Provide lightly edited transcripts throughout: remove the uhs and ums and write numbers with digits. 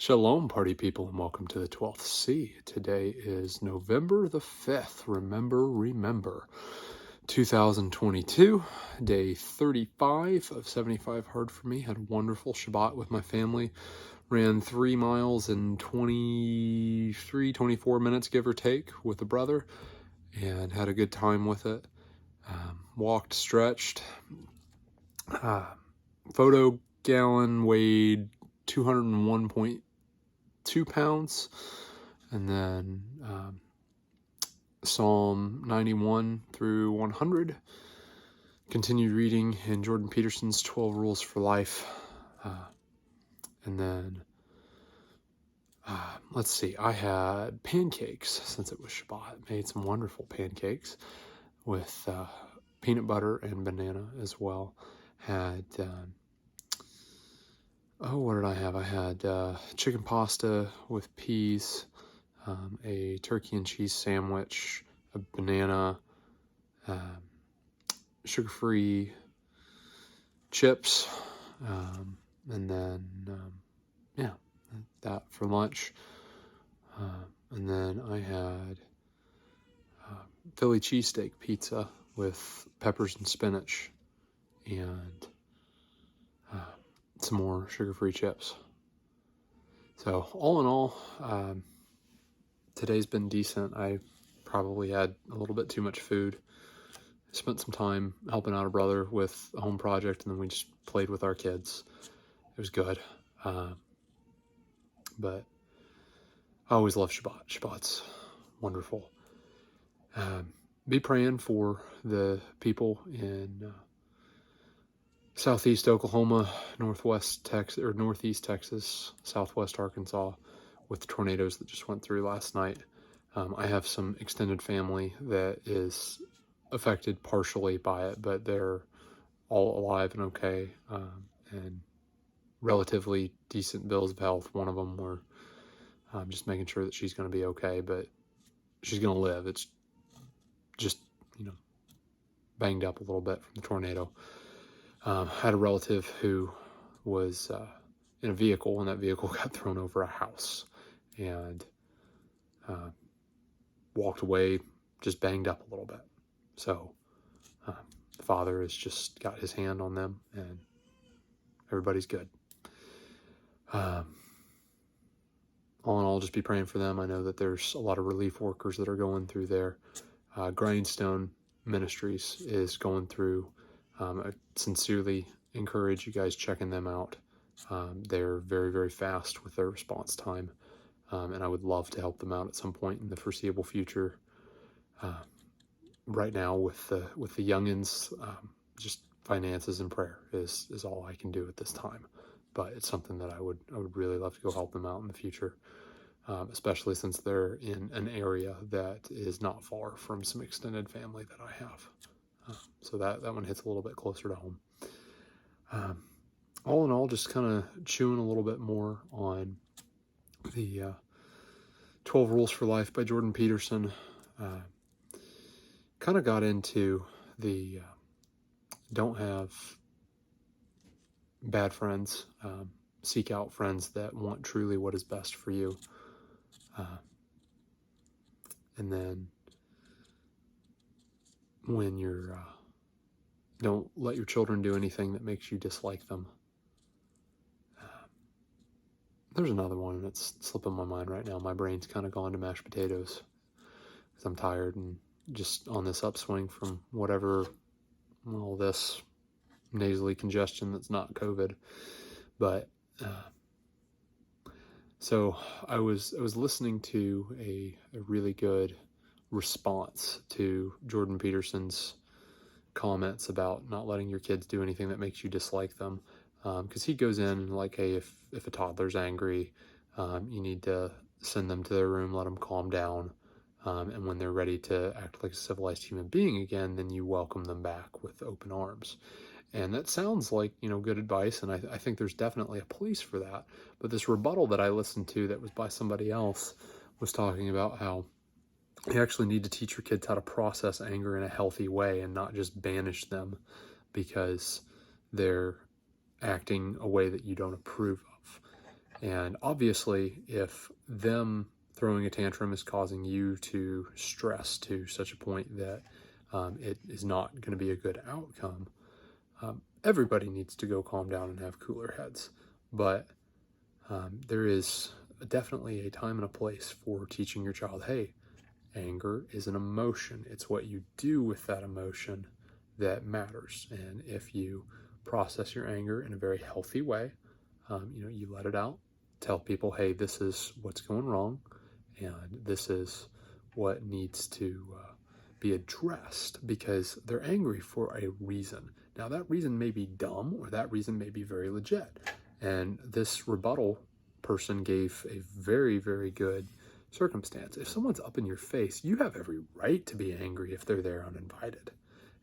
Shalom, party people, and welcome to the 12th C. Today is November the 5th. Remember. 2022, day 35 of 75 hard for me. Had a wonderful Shabbat with my family. Ran 3 miles in 24 minutes, give or take, with a brother, and had a good time with it. Walked, stretched. Photo gallon weighed 201.2 pounds, and then Psalm 91 through 100. Continued reading in Jordan Peterson's 12 Rules for Life. And then, let's see, I had pancakes since it was Shabbat. Made some wonderful pancakes with peanut butter and banana as well. Had, what did I have? I had chicken pasta with peas, a turkey and cheese sandwich, a banana, sugar-free chips, and then, that for lunch. And then I had Philly cheesesteak pizza with peppers and spinach, and some more sugar-free chips. So all in all, today's been decent. I probably had a little bit too much food. Spent some time helping out a brother with a home project, and then we just played with our kids. It was good. But I always love Shabbat. Shabbat's wonderful. Be praying for the people in Southeast Oklahoma, Northwest Texas, or Northeast Texas, Southwest Arkansas, with the tornadoes that just went through last night. I have some extended family that is affected partially by it, but they're all alive and okay, and relatively decent bills of health. One of them were just making sure that she's going to be okay, but she's going to live. It's just, banged up a little bit from the tornado. Had a relative who was in a vehicle, and that vehicle got thrown over a house, and walked away just banged up a little bit. So the father has just got his hand on them, and everybody's good. All in all, just be praying for them. I know that there's a lot of relief workers that are going through there. Grindstone Ministries is going through. I sincerely encourage you guys checking them out. They're very, very fast with their response time, and I would love to help them out at some point in the foreseeable future. Right now, with the youngins, just finances and prayer is all I can do at this time. But it's something that I would really love to go help them out in the future, especially since they're in an area that is not far from some extended family that I have. So that one hits a little bit closer to home. All in all, just kind of chewing a little bit more on the 12 Rules for Life by Jordan Peterson. Kind of got into the don't have bad friends, seek out friends that want truly what is best for you. And then when you're don't let your children do anything that makes you dislike them. There's another one that's slipping my mind right now. My brain's kind of gone to mashed potatoes because I'm tired and just on this upswing from whatever, all this nasally congestion that's not COVID. But so I was listening to a really good response to Jordan Peterson's comments about not letting your kids do anything that makes you dislike them, because he goes in like, hey, if a toddler's angry, you need to send them to their room, let them calm down, and when they're ready to act like a civilized human being again, then you welcome them back with open arms. And that sounds like, good advice, and I think there's definitely a place for that. But this rebuttal that I listened to that was by somebody else was talking about how you actually need to teach your kids how to process anger in a healthy way and not just banish them because they're acting a way that you don't approve of. And obviously, if them throwing a tantrum is causing you to stress to such a point that it is not going to be a good outcome, everybody needs to go calm down and have cooler heads. But there is definitely a time and a place for teaching your child, hey, anger is an emotion. It's what you do with that emotion that matters. And if you process your anger in a very healthy way, you let it out, tell people, hey, this is what's going wrong, and this is what needs to be addressed, because they're angry for a reason. Now, that reason may be dumb, or that reason may be very legit. And this rebuttal person gave a very, very good circumstance. If someone's up in your face, you have every right to be angry if they're there uninvited.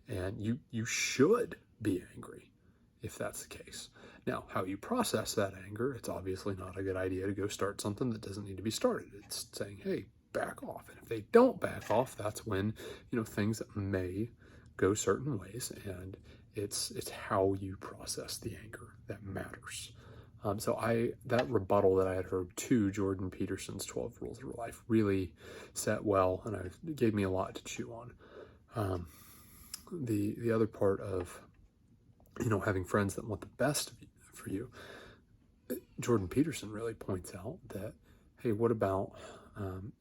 And you should be angry if that's the case. Now, how you process that anger, it's obviously not a good idea to go start something that doesn't need to be started. It's saying, hey, back off. And if they don't back off, that's when, things may go certain ways, and it's how you process the anger that matters. So that rebuttal that I had heard to Jordan Peterson's 12 Rules of Life really sat well, and it gave me a lot to chew on. The other part of, having friends that want the best for you, Jordan Peterson really points out that, hey, what about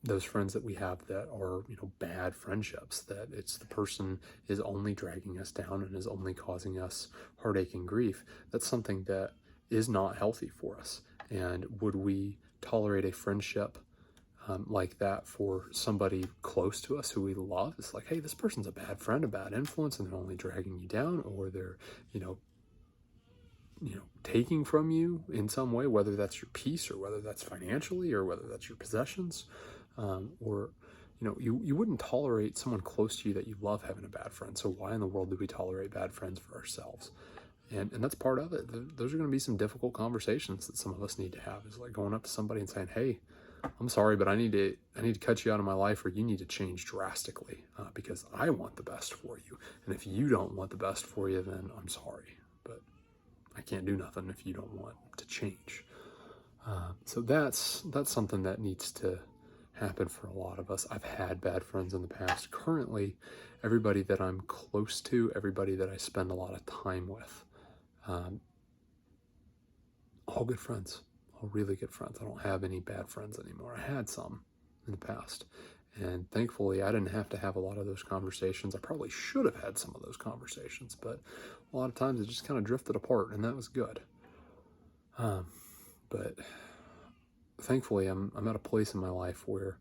those friends that we have that are, bad friendships, that it's the person is only dragging us down and is only causing us heartache and grief? That's something that is not healthy for us. And would we tolerate a friendship like that for somebody close to us who we love? It's like, hey, this person's a bad friend, a bad influence, and they're only dragging you down, or they're, taking from you in some way, whether that's your peace or whether that's financially or whether that's your possessions, or you wouldn't tolerate someone close to you that you love having a bad friend. So why in the world do we tolerate bad friends for ourselves? And that's part of it. Those are going to be some difficult conversations that some of us need to have. Is like going up to somebody and saying, hey, I'm sorry, but I need to cut you out of my life, or you need to change drastically because I want the best for you. And if you don't want the best for you, then I'm sorry, but I can't do nothing if you don't want to change. So that's something that needs to happen for a lot of us. I've had bad friends in the past. Currently, everybody that I'm close to, everybody that I spend a lot of time with, all good friends, all really good friends. I don't have any bad friends anymore. I had some in the past, and thankfully I didn't have to have a lot of those conversations. I probably should have had some of those conversations, but a lot of times it just kind of drifted apart, and that was good. But thankfully I'm at a place in my life where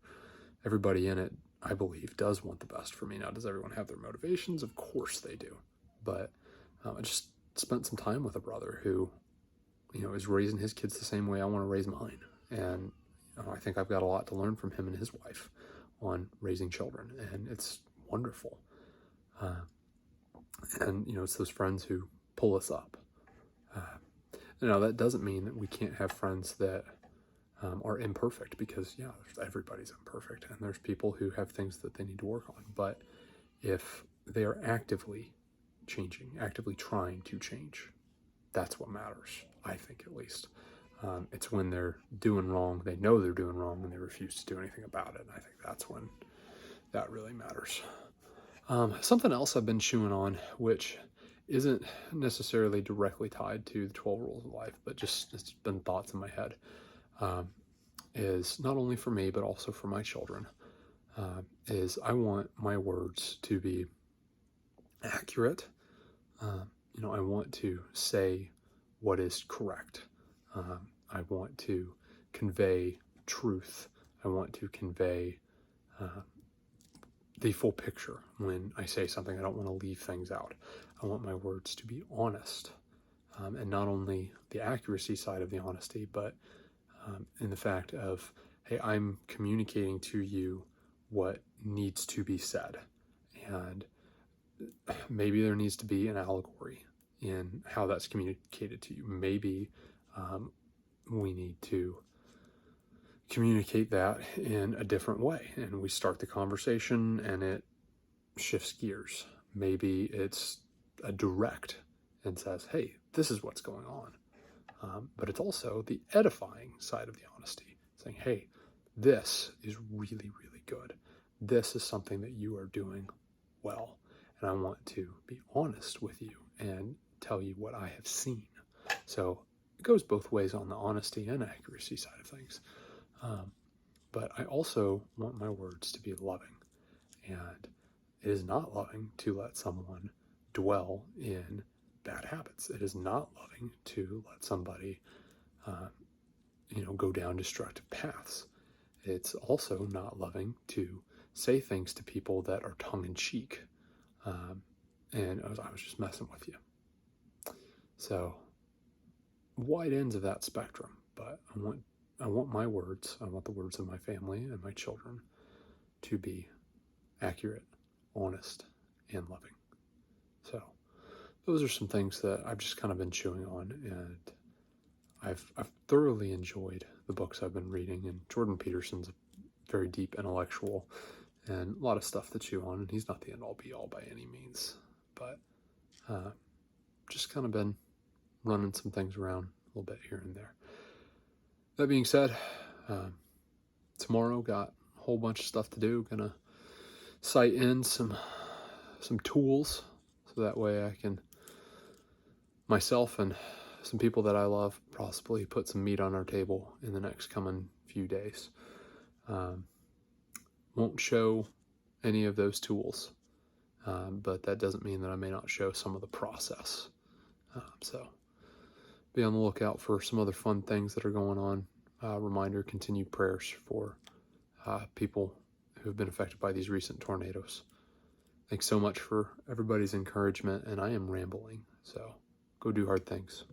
everybody in it, I believe, does want the best for me. Now, does everyone have their motivations? Of course they do. But I just spent some time with a brother who, is raising his kids the same way I want to raise mine. And I think I've got a lot to learn from him and his wife on raising children. And it's wonderful. And, it's those friends who pull us up. Now, that doesn't mean that we can't have friends that are imperfect, because everybody's imperfect, and there's people who have things that they need to work on. But if they are actively changing, actively trying to change, that's what matters, I think, at least. It's when they're doing wrong, they know they're doing wrong, and they refuse to do anything about it. And I think that's when that really matters. Something else I've been chewing on, which isn't necessarily directly tied to the 12 Rules of Life, but just it's been thoughts in my head, is not only for me, but also for my children, is I want my words to be accurate. I want to say what is correct. I want to convey truth. I want to convey the full picture. When I say something, I don't want to leave things out. I want my words to be honest, and not only the accuracy side of the honesty, but in the fact of, hey, I'm communicating to you what needs to be said. And maybe there needs to be an allegory in how that's communicated to you. Maybe we need to communicate that in a different way, and we start the conversation and it shifts gears. Maybe it's a direct and says, hey, this is what's going on. but it's also the edifying side of the honesty, saying, hey, this is really, really good. This is something that you are doing well, and I want to be honest with you and tell you what I have seen. So it goes both ways on the honesty and accuracy side of things. But I also want my words to be loving, and it is not loving to let someone dwell in bad habits. It is not loving to let somebody, go down destructive paths. It's also not loving to say things to people that are tongue-in-cheek. And I was just messing with you. So, wide ends of that spectrum. But I want my words, I want the words of my family and my children to be accurate, honest, and loving. So, those are some things that I've just kind of been chewing on, and I've thoroughly enjoyed the books I've been reading. And Jordan Peterson's a very deep intellectual, and a lot of stuff to chew on. And he's not the end-all be-all by any means, but just kind of been running some things around a little bit here and there. That being said, tomorrow got a whole bunch of stuff to do. Gonna cite in some tools, so that way I can, myself and some people that I love, possibly put some meat on our table in the next coming few days. Won't show any of those tools, but that doesn't mean that I may not show some of the process. So be on the lookout for some other fun things that are going on. Reminder, continued prayers for people who have been affected by these recent tornadoes. Thanks so much for everybody's encouragement, and I am rambling, so go do hard things.